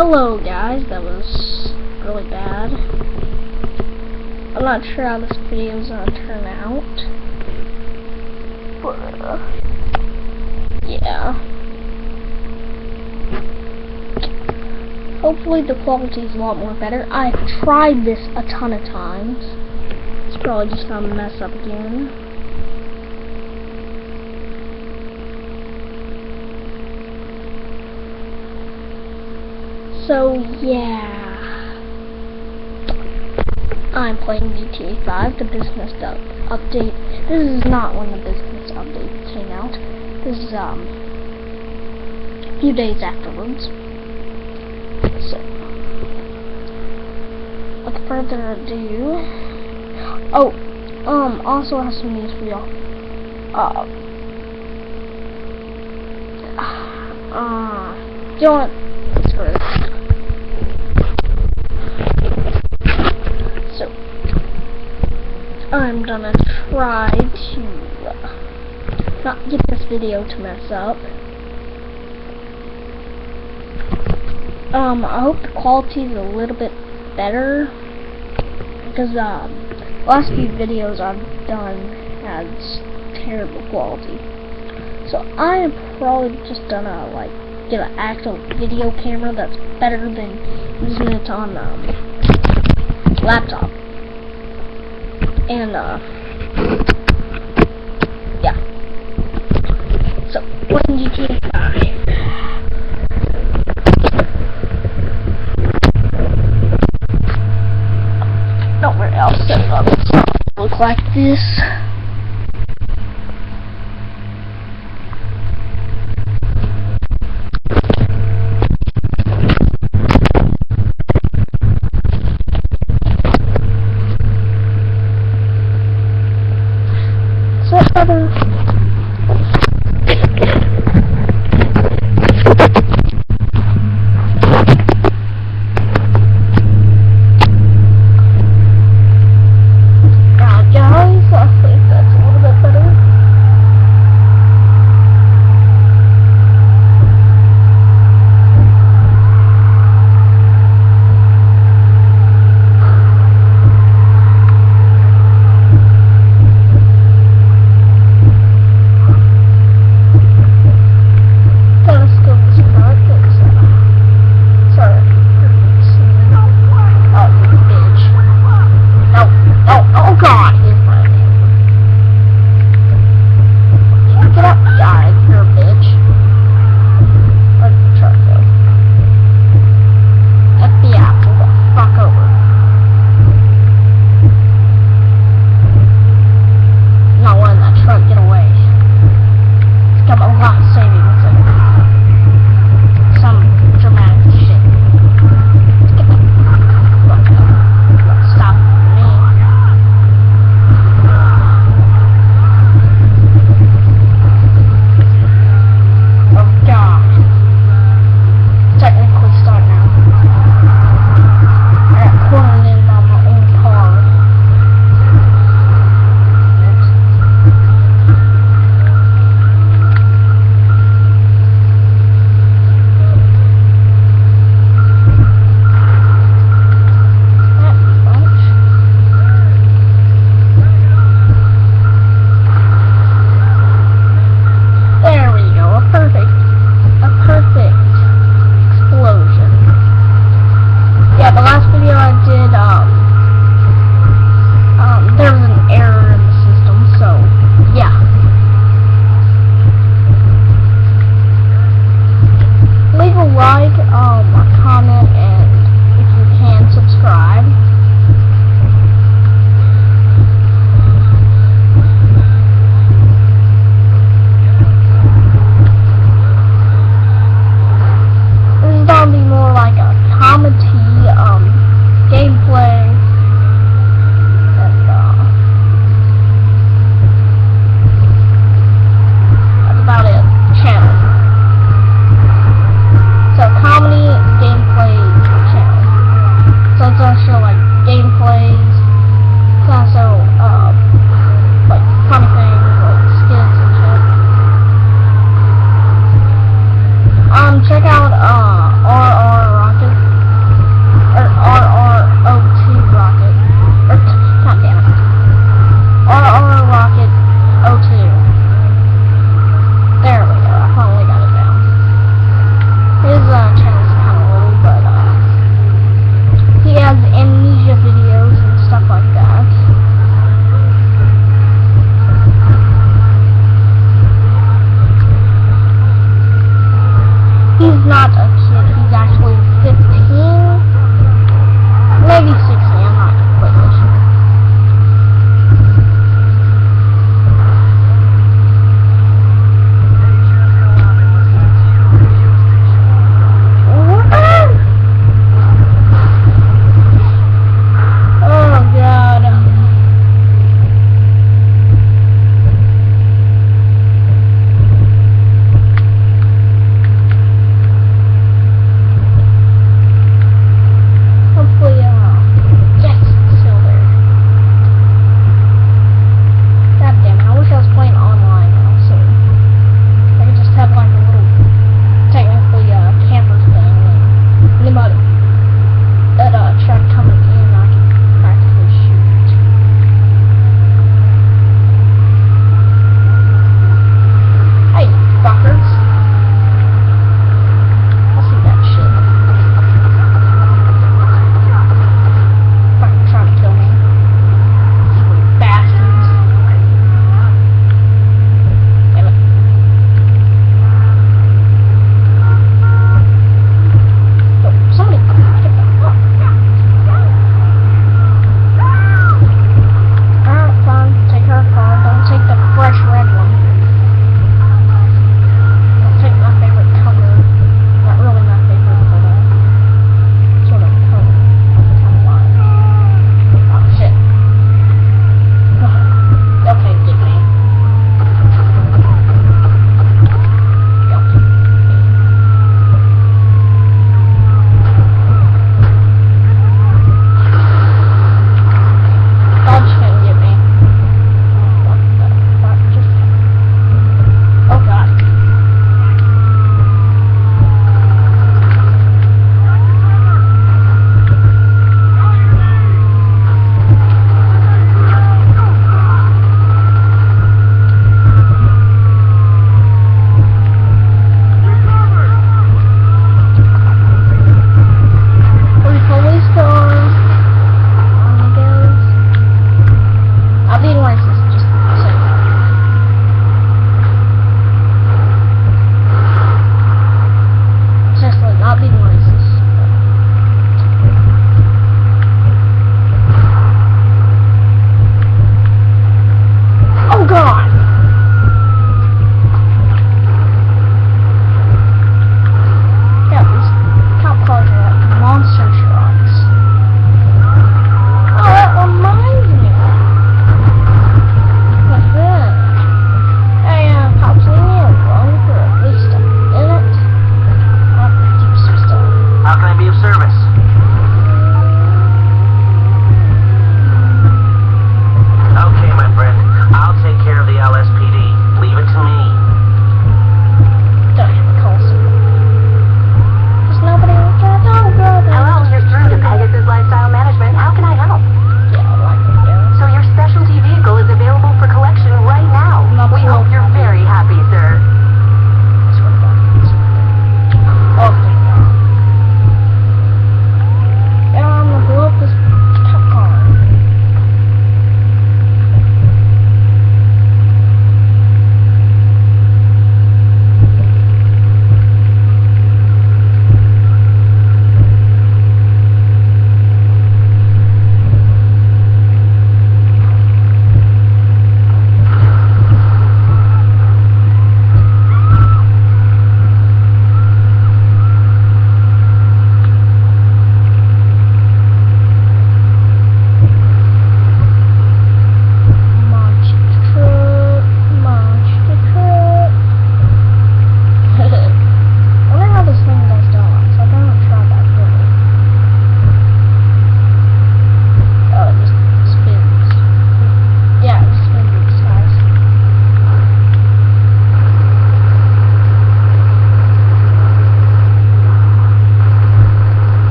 Hello guys, that was really bad. I'm not sure how this video is gonna turn out, but yeah. Hopefully the quality is a lot more better. I've tried this a ton of times. It's probably just gonna mess up again. So yeah, I'm playing GTA 5, the business update. This is not when the business update came out. This is a few days afterwards. So, without further ado, also have some news for y'all. Do you want? So, I'm gonna try to not get this video to mess up. I hope the quality is a little bit better, because last few videos I've done has terrible quality. So I am probably just gonna get an actual video camera that's better than using it on laptop. And yeah. So playing GTA 5. Nowhere else set it up. It's not gonna look like this.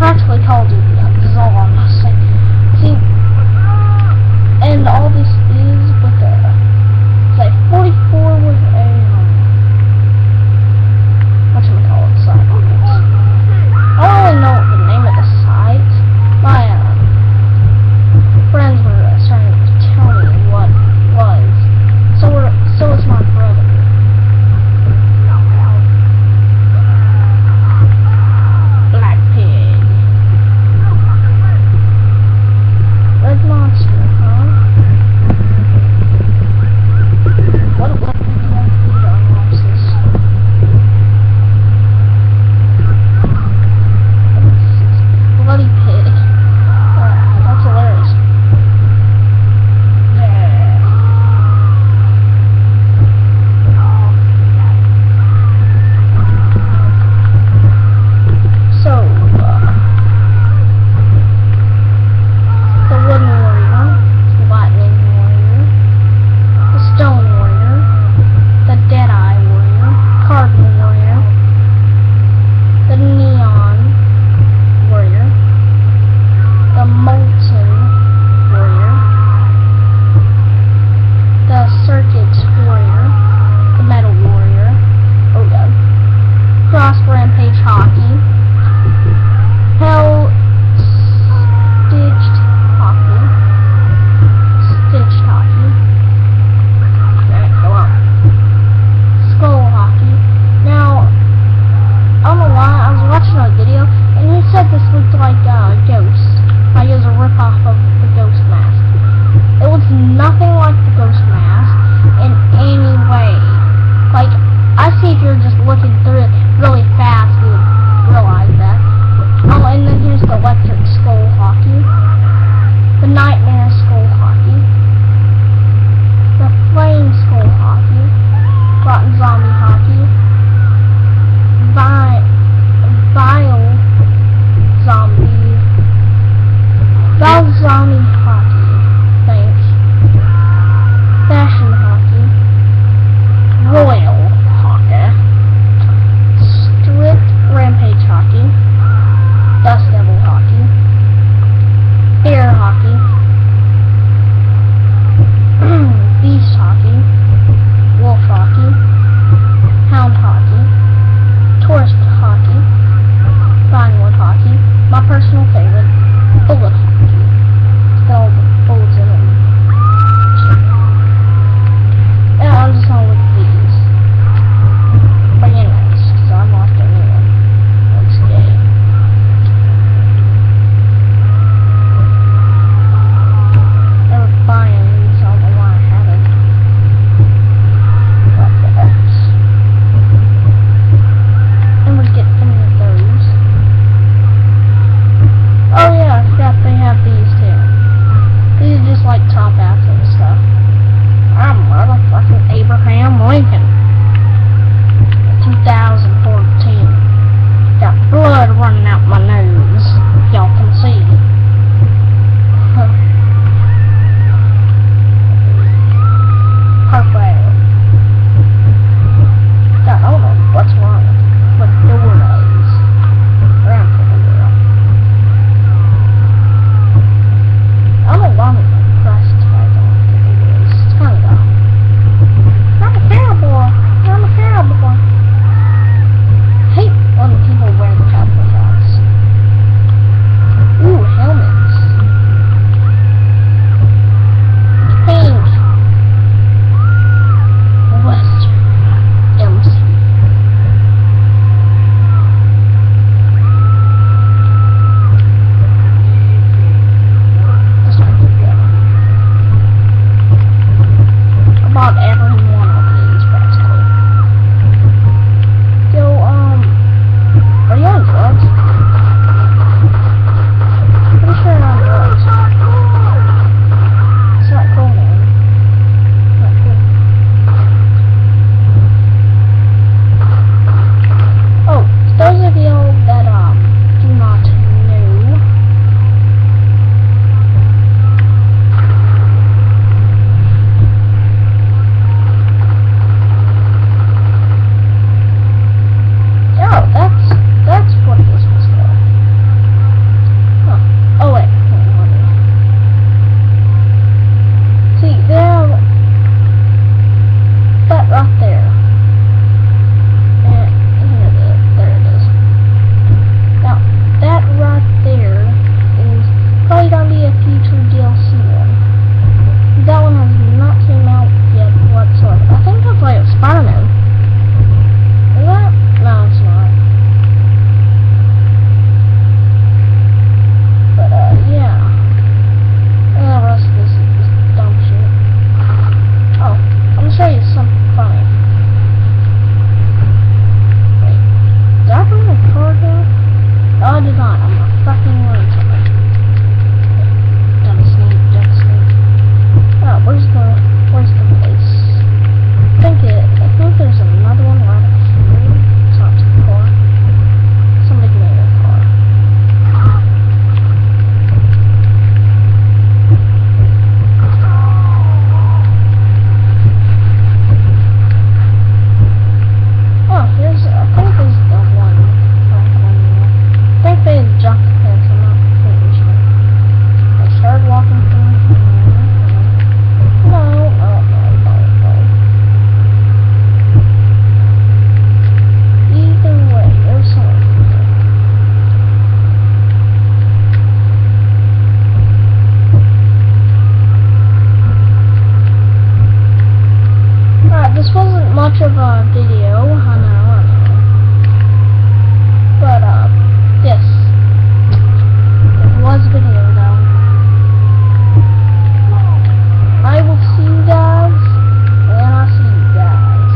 practically Call of Duty guns is all I'm gonna say. See, and all this is with a, say, 44 with a, whatchamacallit, side pockets. I don't really know the name of the site. My, friends were starting to tell me what it was. So is my brother. Black Pig. Red Monster, huh? What do you have to do to unlock this? Bloody Pig. That's hilarious. Rampage Hockey, Hell Stitched Hockey, okay, go on, Skull Hockey. Now, I don't know why, I was watching a video, and he said this looked like Ghost, like it was a rip-off of the Ghost mask. It was nothing like the Ghost mask in any way. Like, I see if you're just looking through it really fast, you would realize that. Oh, and then here's the Electric Skull Hockey, the Nightmare Skull Hockey, the Flame Skull Hockey, Rotten Zombie Hockey, Vile Zombie Hockey, thanks, Fashion Hockey, Royal Rampage Hockey, Dust Devil Hockey, Air Hockey, Beast Hockey, Wolf Hockey, Hound Hockey, Tourist Hockey, Vinewood Hockey, my personal favorite, Bullet Hockey. It's got all the bullets in it. And I'm just gonna look at these. But anyways, because I'm lost in it. Like top hats and stuff. I'm motherfucking Abraham Lincoln. 2014. Got blood running out my nose. Y'all can see. Purple. God, I don't know what's wrong with the doors. Around for the world. I don't know why I'm I hate when people wear the cowboy hats. this wasn't much of a video, I know. But, this. It was a video, though. I will see you guys when I see you guys.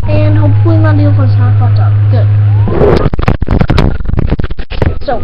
And hopefully my deal was not fucked up. Good. So,